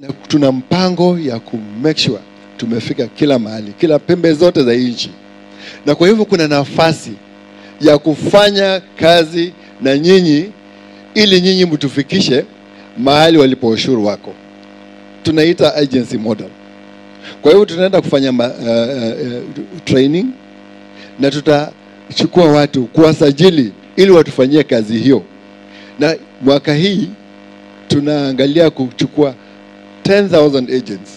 na tuna mpango ya ku make sure tumefika kila mahali, kila pembe zote za nchi. Na kwa hivyo kuna nafasi ya kufanya kazi na nyinyi ili nyinyi mtufikishe mahali walipo ushuru wako. Tunaita agency model. Kwa hivyo tunaenda kufanya training na tutachukua watu kuwasajili ili watufanyie kazi hiyo. Na mwaka hii tunaangalia kuchukua 10,000 agents